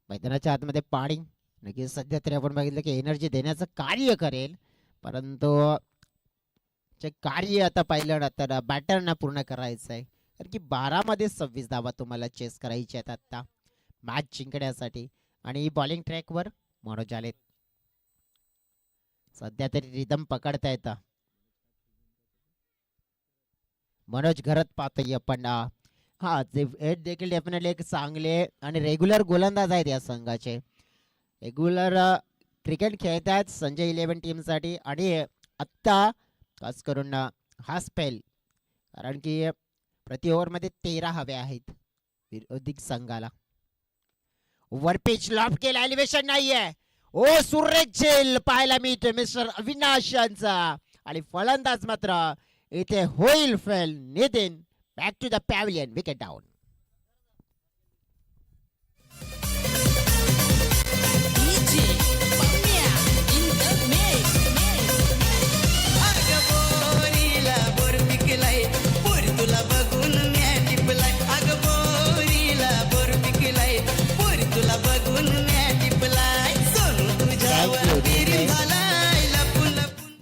Speaker 2: मैदानाच्या आतमध्ये पाणी नक्की सध्या तरी आपण बघितलं की एनर्जी देण्याचं कार्य करेल, परंतु जे कार्य आता पाहिलं ना तर बॅटरना पूर्ण करायचं आहे, कारण की 12 मध्ये 26 धावा तुम्हाला चेस करायचे आहेत आता मॅच जिंकण्यासाठी. आणि बॉलिंग ट्रॅकवर मनोज आलेत, सध्या तरी रिदम पकडता येतं. मनोज घरात पाहतोय आपण. हा हे देखील डेफिनेटली एक चांगले आणि रेग्युलर गोलंदाज आहेत या संघाचे. रेग्युलर क्रिकेट खेळतात संजय 11 टीमसाठी, आणि आत्ता खास करून हा स्पेल, कारण की प्रति ओव्हरमध्ये 13 हवे आहेत विरोधी संघाला. ओव्हर पिच लॉफ केला, एलिव्हेशन नाहीये. ओ सुरेख झेल पाहायला मिळते मिस्टर अविनाश यांचा, आणि फलंदाज मात्र इथे होईल fail. Nitin back to the pavilion, wicket down.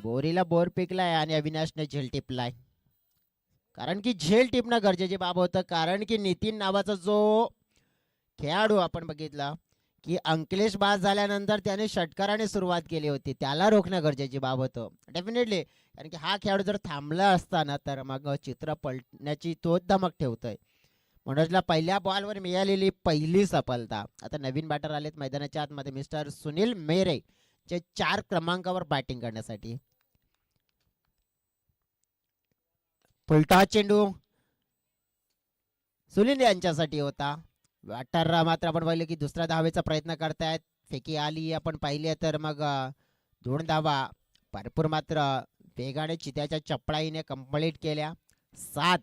Speaker 2: बोरीला बोर पिकलाय आणि अविनाशने झेल टिपलाय, कारण की झेल टिपणं गरजेची बाब होतं. कारण की नितीन नावाचा जो खेळाडू आपण बघितला की अंकलेश बाद झाल्यानंतर त्याने षटकाराने सुरुवात केली होती, त्याला रोखणं गरजेची बाब होतं डेफिनेटली. कारण की हा खेळाडू जर थांबला असताना तर मग चित्र पलटण्याची तो धमक ठेवतोय. मनोजला पहिल्या बॉलवर मिळालेली पहिली सफलता. आता नवीन बॅटर आलेत मैदानाच्या आतमध्ये मिस्टर सुनील मेरे, जे 4 क्रमांकावर बॅटिंग करण्यासाठी. फुलटा चेंडू सुनील यांच्यासाठी होता. बॅटर मात्र आपण पाहिले की दुसऱ्या धावेचा प्रयत्न करतायत. फेकी आली आपण पाहिली तर मग 2 धावा भरपूर मात्र वेगाने चित्याच्या चपळाईने कंप्लीट केल्या. 7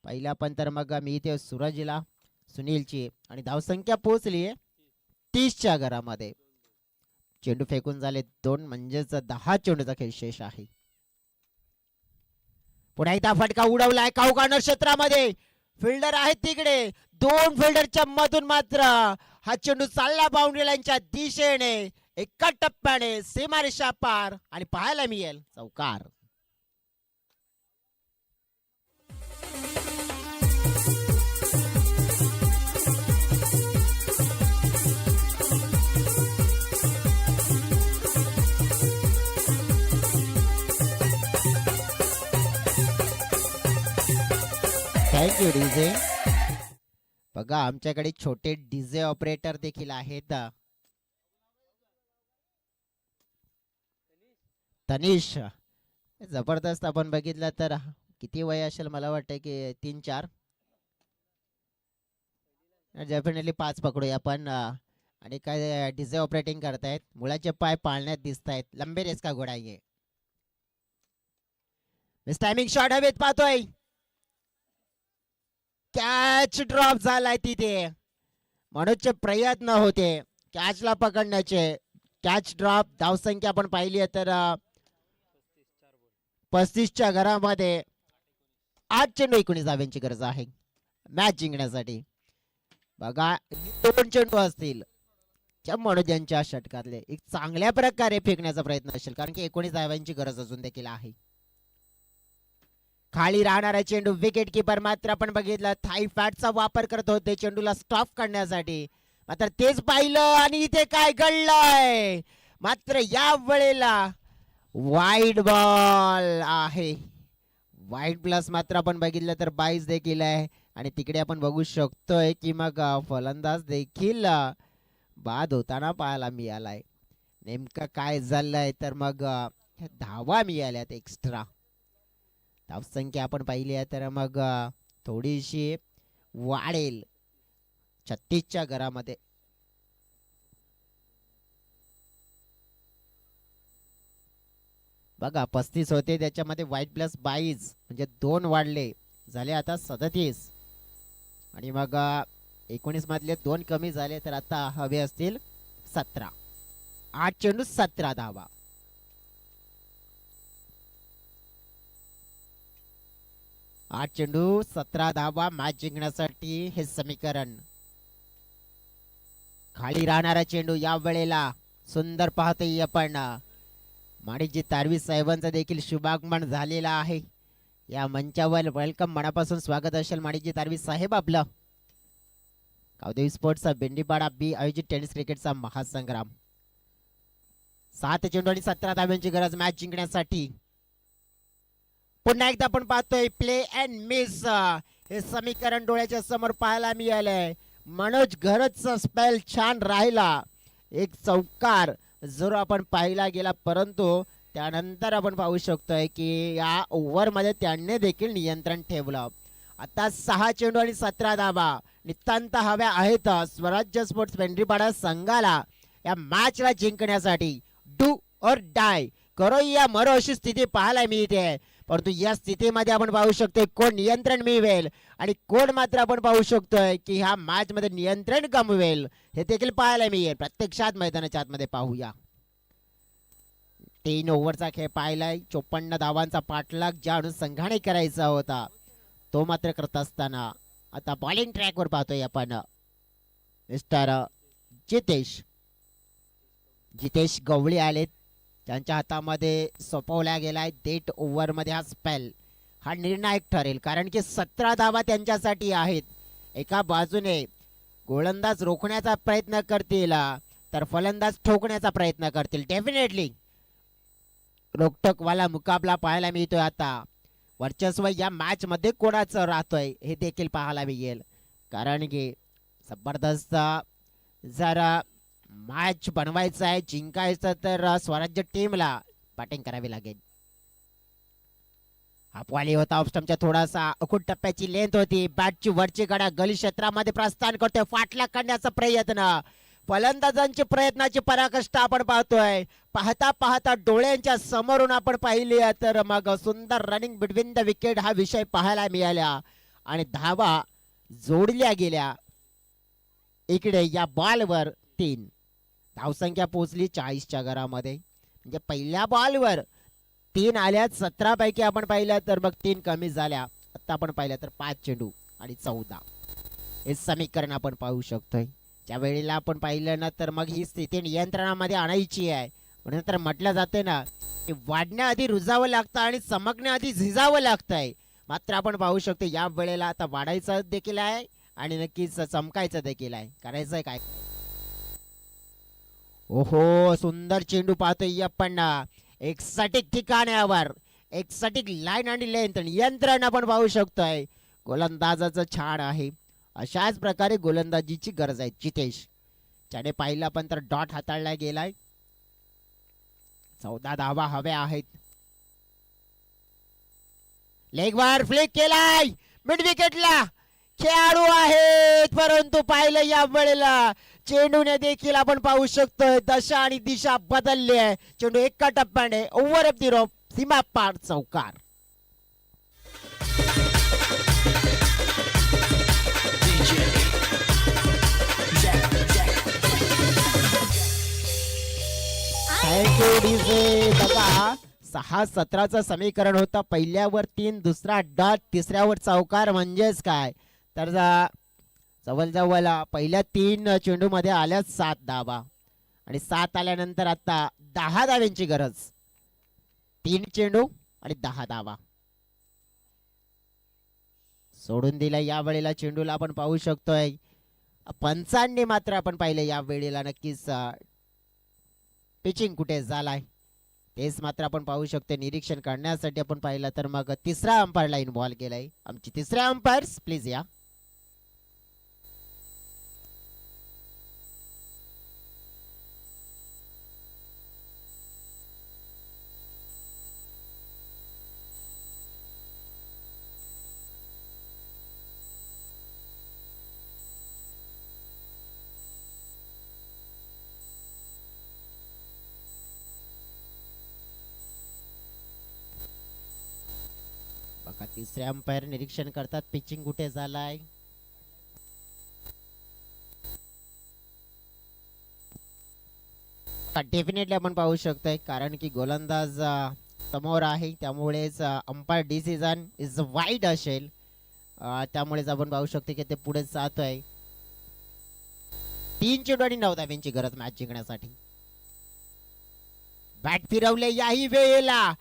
Speaker 2: पहिला पण तर मग मी इथे सूरजला सुनीलची, आणि धावसंख्या पोहोचली 30च्या घरामध्ये. चेंडू फेकून झाले 2 म्हणजेच 10 चेंडूचा खेळ शेष आहे. पुन्हा एकदा फटका उडवलाय काऊ कॉर्नर क्षेत्रामध्ये. फिल्डर आहेत तिकडे 2 फिल्डरच्या मधून मात्र हा चेंडू चालला बाउंड्री लाईनच्या दिशेने. एका टप्प्याने सीमारेषा पार आणि पाहायला मिळेल चौकार. Thank you DJ. बघा आमच्याकडे छोटे डीजे ऑपरेटर देखील आहेत. तनिष जबरदस्त. आपण बघितलं तर किती वय असेल मला वाटतं की 3-4 डेफिनेटली 5 पकडूया आपण. आणि काय डीजे ऑपरेटिंग करतायत. मुलाचे पाय पाळण्यात दिसत आहेत. लंबे रेस का घोडा ये. मिस टायमिंग शॉट हवेत पाहतोय. कॅच ड्रॉप झालाय तिथे. मनोजचे प्रयत्न होते कॅचला पकडण्याचे. Catch drop. धावसंख्या आपण पाहिली तर 35च्या घरामध्ये 8 चेंडू 19 धाव्यांची गरज आहे मॅच जिंकण्यासाठी. बघा 2 चेंडू असतील मनोज यांच्या षटकातले. एक चांगल्या प्रकारे फेकण्याचा प्रयत्न असेल कारण की 19 धाव्यांची गरज अजून देखील आहे. खाली राहणारा चेंडू. विकेट किपर मात्र आपण बघितलं थाई फॅटचा वापर करत होते चेंडूला स्टॉप करण्यासाठी. मात्र तेच पाहिलं आणि इथे काय घडलंय. मात्र या वेळेला वाईड बॉल आहे. वाईड प्लस मात्र आपण बघितलं तर 22 देखील आहे. आणि तिकडे आपण बघू शकतोय की मग फलंदाज देखील बाद होताना पाहायला मिळालाय. नेमकं काय झालंय तर मग धावा मिळाल्यात एक्स्ट्रा. धावसंख्या आपण पाहिली आहे तर मग थोडीशी वाढेल 36च्या घरामध्ये. बघा 35 होते त्याच्यामध्ये वाईट प्लस 22 म्हणजे 2 वाढले झाले आता 37. आणि मग 19 मधले 2 कमी झाले तर आता हवे असतील 17. 8 चेंडू 17 धावा. आठ चेंडू 17 धावा मॅच जिंकण्यासाठी हे समीकरण. खाली राहणारा चेंडू या वेळेला सुंदर पाहतोय आपण. माणिकजी तारवी साहेबांचं देखील शुभागमन झालेला आहे. या मंचावर वेलकम मनापासून स्वागत असेल माणिकजी तारवी साहेब आपलं. कावदेवी स्पोर्ट्सचा बेंडीपाडा बी आयोजित टेनिस क्रिकेटचा महासंग्राम. 7 चेंडू आणि 17 धाव्यांची गरज मॅच जिंकण्यासाठी. पुन्हा एकदा आपण पाहतोय प्ले अँड मिस हे समीकरण डोळ्याच्या समोर पाहायला मिळालंय. मनोज घरचा स्पेल छान राहिला. एक चौकार जरूर आपण पाहिला गेला परंतु त्यानंतर आपण पाहू शकतोय की या ओव्हरमध्ये त्यांनी देखील नियंत्रण ठेवलं. आता 6 चेंडू आणि 17 धावा नितांत हव्या आहेत स्वराज्य स्पोर्ट्स पेंढरीपाडा संघाला या मॅचला जिंकण्यासाठी. डू और डाय करो या मरो अशी स्थिती पाहायला मिळते. परंतु या स्थितीमध्ये आपण पाहू शकतोय कोण नियंत्रण मिळवेल आणि कोण मात्र आपण पाहू शकतोय की ह्या मॅच मध्ये नियंत्रण गमवेल हे देखील पाहायला मिळेल. प्रत्यक्षात मैदानाच्या आतमध्ये पाहूया. 3 ओव्हरचा खेळ पाहिलाय. 54 धावांचा पाठलाग ज्या अनुषंगाने करायचा होता तो मात्र करत असताना आता बॉलिंग ट्रॅकवर पाहतोय आपण मिस्टर जितेश गवळी आलेत. त्यांच्या हातामध्ये सोपवला गेलाय 1.5 ओव्हर मध्ये हा स्पेल. हा निर्णायक ठरेल कारण की 17 धावा त्यांच्यासाठी आहेत. एका बाजूने गोलंदाज रोखण्याचा प्रयत्न करतील तर फलंदाज ठोकण्याचा प्रयत्न करतील. डेफिनेटली रोकटोकवाला मुकाबला पाहायला मिळतोय. आता वर्चस्व या मॅच मध्ये कोणाचं राहतोय हे देखील पाहायला मिळेल कारण की जबरदस्त जर मॅच बनवायचा आहे जिंकायचं तर स्वराज्य टीमला बॅटिंग करावी लागेल. अपवाली होता ऑफस्टमच्या थोडासा अखूट टप्प्याची लेंथ होती. बॅटची वरची गडा गली क्षेत्रामध्ये प्रस्थान करतोय. फाटला काढण्याचा प्रयत्न. फलंदाजांची प्रयत्नाची पराकाष्ठा आपण पाहतोय. पाहता पाहता डोळ्यांच्या समोरून आपण पाहिली तर मग सुंदर रनिंग बिटवीन द विकेट हा विषय पाहायला मिळाला आणि धावा जोडल्या गेल्या. इकडे या बॉलवर 3 धावसंख्या पोहोचली 40च्या घरामध्ये. म्हणजे पहिल्या बॉलवर 3 आल्यात. 17 पैकी आपण पाहिलं तर मग 3 कमी झाल्या. आता आपण पाहिलं तर 5 चेंडू आणि 14 हे समीकरण आपण पाहू शकतोय. ज्या वेळेला आपण पाहिलं ना तर मग ही स्थिती नियंत्रणामध्ये आणायची आहे. म्हणून तर म्हटलं जाते ना की वाढण्याआधी रुजावं लागतं आणि चमकण्याआधी झिजावं लागतंय. मात्र आपण पाहू शकतो या वेळेला आता वाढायचं देखील आहे आणि नक्कीच चमकायचं देखील आहे. करायचंय काय? ओहो, सुंदर चेंडू पाहतोय आपण. एक सटीक ठिकाणावर एक सटीक लाईन आणि लेंथ नियंत्रण आपण पाहू शकतोय. गोलंदाजाचं छान आहे. अशाच प्रकारे गोलंदाजीची गरज आहे. जितेश ज्याने पाहिलं पण तर डॉट हाताळला गेलाय. 14 धावा हव्या आहेत. लेगवर फ्लिक केलाय मिड विकेटला. खेळाडू आहेत परंतु पाहिलं या वेळेला चेंडूने देखील आपण पाहू शकतोय दशा आणि दिशा बदलली आहे. चेंडू एका टप्प्याने ओव्हर ऑफ दी रोप सीमा पार चौकार. Thank you DJ. बघा 6-17चं समीकरण होतं. पहिल्यावर 3, दुसरा डॉट, तिसऱ्यावर चौकार. म्हणजेच काय तर जवळजवळ पहिल्या 3 चेंडू मध्ये आल्या 7 धावा आणि 7 आल्यानंतर आता 10 धाव्यांची गरज. 3 चेंडू आणि 10 धावा सोडून दिला या वेळेला. चेंडूला आपण पाहू शकतोय पंचांनी मात्र आपण पाहिलं या वेळेला नक्कीच पिचिंग कुठे झालाय तेच मात्र आपण पाहू शकतो. निरीक्षण करण्यासाठी आपण पाहिलं तर मग तिसरा अंपायरला इन्व्हॉल्व केलाय. आमची तिसऱ्या अंपायर्स प्लीज या. बघा तिसरे अंपायर निरीक्षण करतात पिचिंग कुठे झालाय. डेफिनेटली आपण पाहू शकतोय कारण की गोलंदाज समोर आहे त्यामुळेच अंपायर डिसिजन इज वाईड असेल. त्यामुळेच आपण पाहू शकतो की ते पुढे जातोय. 3 चेंडू आणि 9 धाव्यांची गरज मॅच जिंकण्यासाठी. बॅट फिरवले याही वेळेला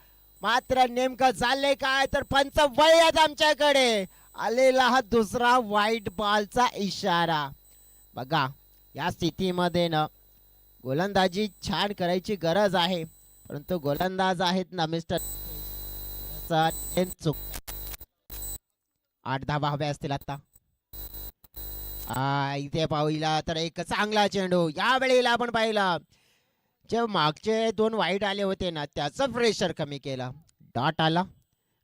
Speaker 2: मात्र नेमकं चाललंय काय तर पंच वळ्यात आमच्याकडे आलेला हा दुसरा व्हाईट बॉलचा इशारा. बघा या स्थितीमध्ये ना गोलंदाजी छान करायची गरज आहे परंतु गोलंदाज आहेत ना मिस्टर 8 धावा हव्या असतील आता. इथे पाहिला तर एक चांगला चेंडू. या वेळेला आपण पाहिलं जे मागचे 2 वाईट आले होते ना त्याचं प्रेशर कमी केलं. डॉट आला.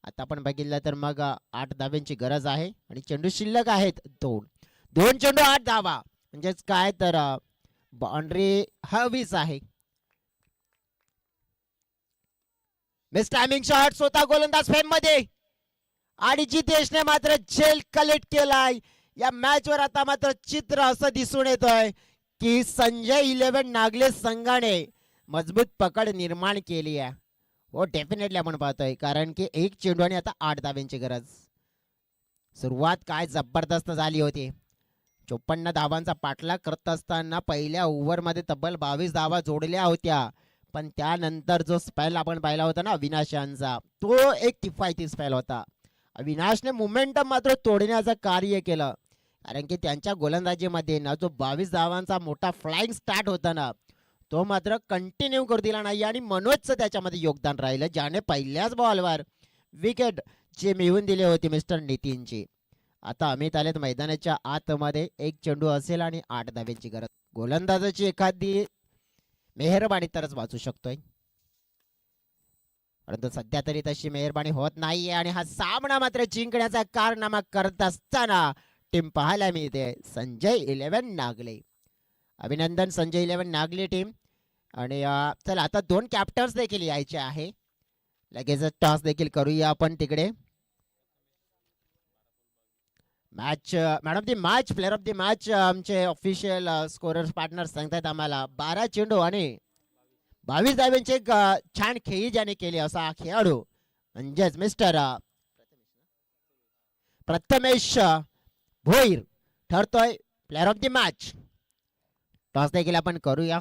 Speaker 2: आता आपण बघितलं तर मग 8 धाव्यांची गरज आहे आणि चेंडू शिल्लक आहेत 2 चेंडू 8 धावा म्हणजेच काय तर बाउंड्री हवीच आहे. मिस टायमिंग शॉट स्वतः गोलंदाज फेम मध्ये आणि जितेशने मात्र झेल कलेक्ट केलाय. या मॅच वर आता मात्र चित्र असं दिसून येतोय की संजय 11 नागले संघाने मजबूत पकड निर्माण केली आहे. हो डेफिनेटली आपण पाहतोय कारण की 1 चेंडू आणि आता 8 धाव्यांची गरज. सुरुवात काय जबरदस्त झाली होती. 54 धावांचा पाठलाग करत असताना पहिल्या ओव्हर मध्ये तब्बल 22 धावा जोडल्या होत्या पण त्यानंतर जो स्पेल आपण पाहिला होता ना अविनाश यांचा तो एक किफायती स्पेल होता. अविनाशने मोमेंटम मात्र तोडण्याचं कार्य केलं कारण की त्यांच्या गोलंदाजीमध्ये ना जो 22 धावांचा मोठा फ्लाइंग स्टार्ट होता ना तो मात्र कंटिन्यू करू दिला नाही आणि मनोजचं त्याच्यामध्ये योगदान राहिलं ज्याने पहिल्याच बॉलवर विकेट जे मिळवून दिले होते मिस्टर नितीनची. आता अमित आलेत मैदानाच्या आतमध्ये. 1 चेंडू असेल आणि 8 धाव्यांची गरज. गोलंदाजाची एखादी मेहरबानी तरच वाचू शकतोय परंतु सध्या तरी तशी मेहरबानी होत नाहीये आणि हा सामना मात्र जिंकण्याचा कारनामा करत असताना टीम पाहायला मिळते संजय 11 नागले. अभिनंदन संजय 11 नागले टीम. आणि चला आता 2 कॅप्टन्स देखील यायचे आहे. लगेच टॉस देखील करूया आपण तिकडे. Match man of the match, player of the match आमचे ऑफिशियल स्कोरर पार्टनर सांगतायत आम्हाला 12 चेंडू आणि 22 धावांची एक छान खेळी ज्याने केली असा हा खेळाडू म्हणजेच मिस्टर प्रथमेश भोईर ठरतोय player of the match. Toss देखील आपण करूया.